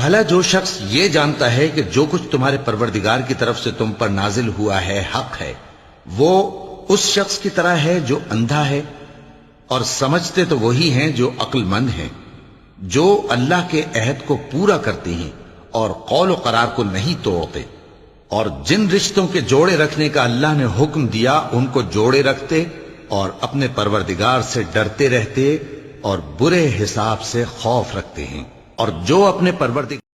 भला जो शख्स ये जानता है कि जो कुछ तुम्हारे परवरदिगार की तरफ से तुम पर नाजिल हुआ है हक है, वो उस शख्स की तरह है जो अंधा है। और समझते तो वही हैं जो अक्लमंद हैं, जो अल्लाह के अहद को पूरा करते हैं और कौल व करार को नहीं तोड़ते, और जिन रिश्तों के जोड़े रखने का अल्लाह ने हुक्म दिया उनको जोड़े रखते और अपने परवरदिगार से डरते रहते और बुरे हिसाब से खौफ रखते हैं। और जो अपने परवरदिगार